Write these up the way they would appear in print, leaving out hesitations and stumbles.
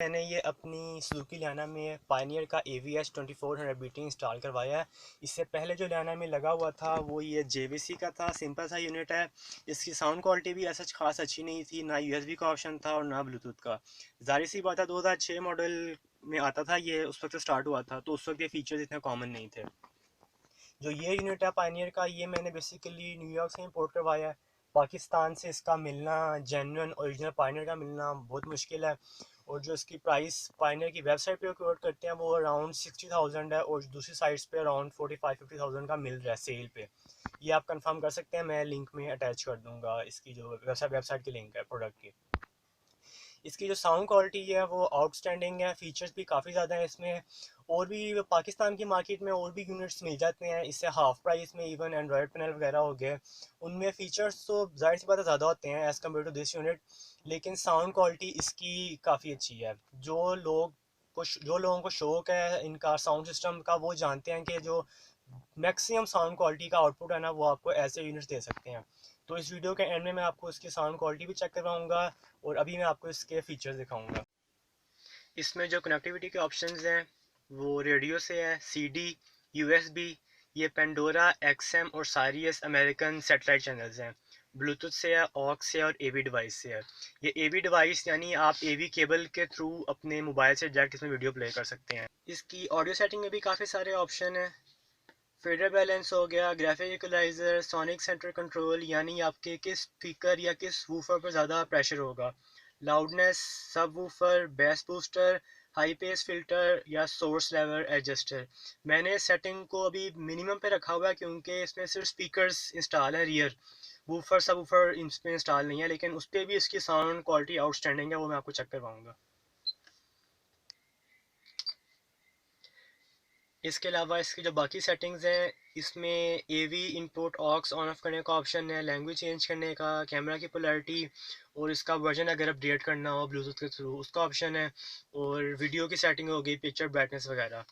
मैंने ये अपनी सुजुकी लियाना में पायनियर का AVS 2400 BT इंस्टॉल करवाया है। इससे पहले जो लियाना में लगा हुआ था वो ये JVC का था, सिंपल सा यूनिट है। इसकी साउंड क्वालिटी भी ऐसा खास अच्छी नहीं थी, ना USB का ऑप्शन था और ना ब्लूटूथ का। जाहिर सी बात है 2006 मॉडल में आता था ये, उस वक्त स्टार्ट हुआ था, तो उस वक्त ये फीचर्स इतने कॉमन नहीं थे। जो ये यूनिट है पायनियर का, ये मैंने बेसिकली न्यूयॉर्क से इंपोर्ट करवाया है। पाकिस्तान से इसका मिलना, जेन्युइन ओरिजिनल पायनियर का मिलना बहुत मुश्किल है। और जो इसकी प्राइस पायनियर की वेबसाइट पे कोट करते हैं वो अराउंड 60,000 है, और दूसरी साइट्स पे अराउंड 45-50,000 का मिल रहा है सेल पे। ये आप कंफर्म कर सकते हैं, मैं लिंक में अटैच कर दूंगा इसकी जो वेबसाइट की लिंक है प्रोडक्ट की। इसकी जो साउंड क्वालिटी है वो आउटस्टैंडिंग है, फीचर्स भी काफ़ी ज़्यादा हैं इसमें। और भी पाकिस्तान की मार्केट में और भी यूनिट्स मिल जाते हैं इससे हाफ प्राइस में, इवन एंड्रॉयड पैनल वगैरह हो गए, उनमें फ़ीचर्स तो जाहिर सी बात है ज़्यादा होते हैं as compare to this unit, लेकिन साउंड क्वालिटी इसकी काफ़ी अच्छी है। जो लोगों को शौक़ है इनका साउंड सिस्टम का, वो जानते हैं कि जो मैक्सिमम साउंड क्वालिटी का आउटपुट है ना, वो आपको ऐसे यूनिट्स दे सकते हैं। तो इस वीडियो के एंड में मैं आपको इसकी साउंड क्वालिटी भी चेक करवाऊंगा, और अभी मैं आपको इसके फीचर्स दिखाऊंगा। इसमें जो कनेक्टिविटी के ऑप्शंस हैं वो रेडियो से है, CD, USB, ये पेंडोरा, XM और सारियस अमेरिकन सेटेलाइट चैनल्स हैं। ब्लूटूथ से है, ऑक्स से और AV डिवाइस से है। ये AV डिवाइस यानी आप AV केबल के थ्रू अपने मोबाइल से डायरेक्ट इसमें वीडियो प्ले कर सकते हैं। इसकी ऑडियो सेटिंग में भी काफ़ी सारे ऑप्शन हैं। फेडर बैलेंस हो गया, graphic equaliser, sonic centre control यानी आपके किस स्पीकर या किस वूफर पर ज़्यादा प्रेशर होगा, loudness, subwoofer, bass booster, high pass filter या सोर्स लेवल एडजस्टर। मैंने सेटिंग को अभी मिनिमम पे रखा हुआ है क्योंकि इसमें सिर्फ स्पीकर्स इंस्टॉल है, रियर वूफर सब वूफर इसमें इंस्टॉल नहीं है, लेकिन उस पर भी इसकी साउंड क्वालिटी आउटस्टैंडिंग है, वो मैं आपको चेक करवाऊँगा। इसके अलावा इसकी जो बाकी सेटिंग्स हैं, इसमें AV input aux on off करने का ऑप्शन है, लैंग्वेज चेंज करने का, कैमरा की पोलैरिटी और इसका वर्जन अगर अपडेट करना हो ब्लूटूथ के थ्रू उसका ऑप्शन है, और वीडियो की सेटिंग हो गई, पिक्चर ब्राइटनेस वगैरह।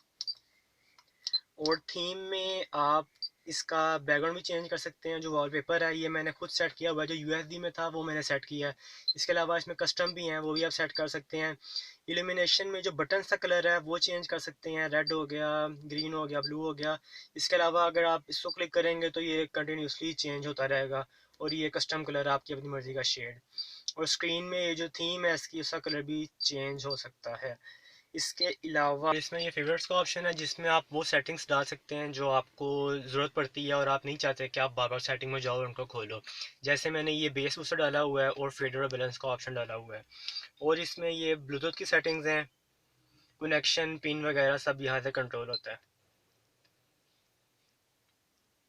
और थीम में आप इसका बैकग्राउंड भी चेंज कर सकते हैं। जो वॉलपेपर है ये मैंने खुद सेट किया हुआ है, जो USB में था वो मैंने सेट किया है। इसके अलावा इसमें कस्टम भी हैं, वो भी आप सेट कर सकते हैं। इल्यूमिनेशन में जो बटन्स का कलर है वो चेंज कर सकते हैं, रेड हो गया, ग्रीन हो गया, ब्लू हो गया। इसके अलावा अगर आप इसको क्लिक करेंगे तो ये कंटिन्यूसली चेंज होता रहेगा, और ये कस्टम कलर आपकी अपनी मर्ज़ी का शेड। और स्क्रीन में ये जो थीम है इसकी, उसका कलर भी चेंज हो सकता है। इसके अलावा इसमें ये फेवरेट्स का ऑप्शन है, जिसमें आप वो सेटिंग्स डाल सकते हैं जो आपको ज़रूरत पड़ती है और आप नहीं चाहते कि आप बार बार सेटिंग में जाओ और उनको खोलो। जैसे मैंने ये बेस बूस्टर डाला हुआ है और फेडर और बैलेंस का ऑप्शन डाला हुआ है। और इसमें ये ब्लूटूथ की सेटिंग्स हैं, कनेक्शन पिन वगैरह सब यहाँ से कंट्रोल होता है।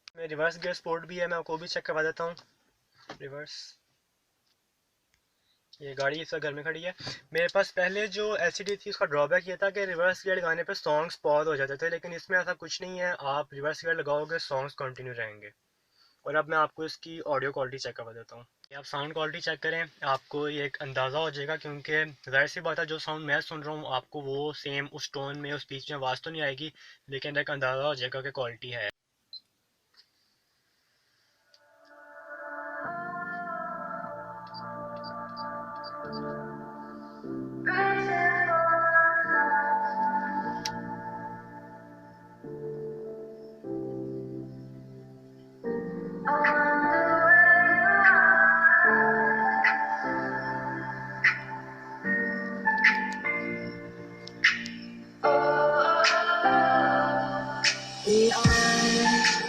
इसमें रिवर्स गियर सपोर्ट भी है, मैं आपको भी चेक करवा देता हूँ। रिवर्स, ये गाड़ी इस घर में खड़ी है। मेरे पास पहले जो LCD थी उसका ड्रॉबैक ये था कि रिवर्स गियर लगाने पे सॉन्ग्स पॉज हो जाते थे, लेकिन इसमें ऐसा कुछ नहीं है, आप रिवर्स गियर लगाओगे सॉन्ग्स कंटिन्यू रहेंगे। और अब मैं आपको इसकी ऑडियो क्वालिटी चेक करवा देता हूँ। आप साउंड क्वालिटी चेक करें, आपको ये एक अंदाज़ा हो जाएगा, क्योंकि जाहिर सी बात है जो साउंड मैं सुन रहा हूँ आपको वो सेम उस टोन में उस बीच में आवाज़ तो नहीं आएगी, लेकिन एक अंदाज़ा हो जाएगा कि क्वालिटी है।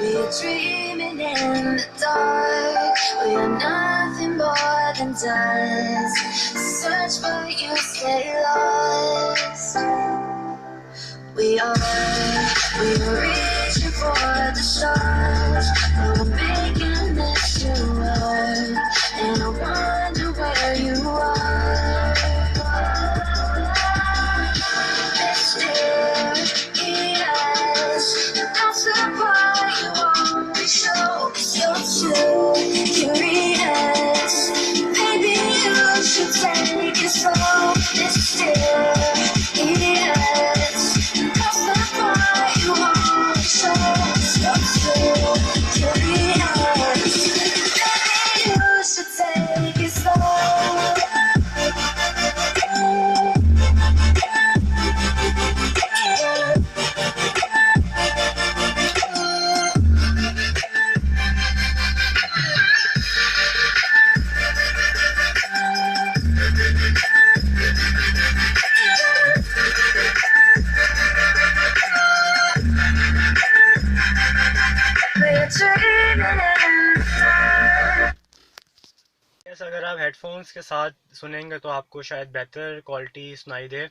We are dreaming in the dark. We are nothing more than dust. Search but you stay lost. We are reaching for the stars. We're making this to work, and I wonder where you are. Mysterious, that's the part you want to show. So curious, maybe you should take it slow. Mysterious, that's the part you want to show. So curious. Yes, अगर आप headphones के साथ सुनेंगे तो आपको शायद बेहतर quality सुनाई दे,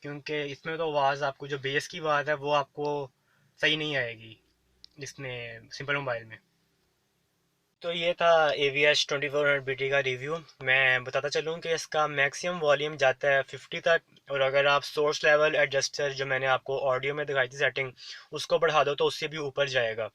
क्योंकि इसमें तो आवाज़ आपको जो बेस की आवाज़ है वो आपको सही नहीं आएगी इसमें सिंपल मोबाइल में। तो ये था AVH 2400 BT का रिव्यू। मैं बताता चलूँ कि इसका मैक्सिमम वॉल्यूम जाता है 50 तक, और अगर आप सोर्स लेवल एडजस्टर जो मैंने आपको ऑडियो में दिखाई थी सेटिंग उसको बढ़ा दो तो उससे भी ऊपर जाएगा।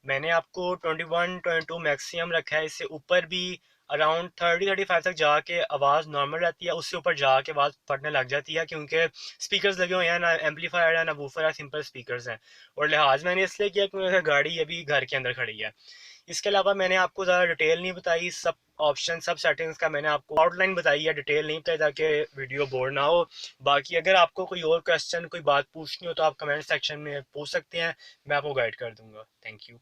मैंने आपको 21-22 मैक्सिमम रखा है, इससे ऊपर भी अराउंड 30-35 तक जाके आवाज़ नॉर्मल रहती है, उससे ऊपर जाके आवाज़ फटने लग जाती है, क्योंकि स्पीकर्स लगे हुए हैं ना, एम्पलीफायर है ना वूफर है, सिंपल स्पीकर्स हैं। और लिहाज मैंने इसलिए किया क्योंकि गाड़ी अभी घर के अंदर खड़ी है। इसके अलावा मैंने आपको ज़्यादा डिटेल नहीं बताई, सब ऑप्शन सब सेटिंग्स का मैंने आपको आउटलाइन बताई है, डिटेल नहीं बताई ताकि वीडियो बोर ना हो। बाकी अगर आपको कोई और क्वेश्चन कोई बात पूछनी हो तो आप कमेंट सेक्शन में पूछ सकते हैं, मैं आपको गाइड कर दूंगा। Thank you.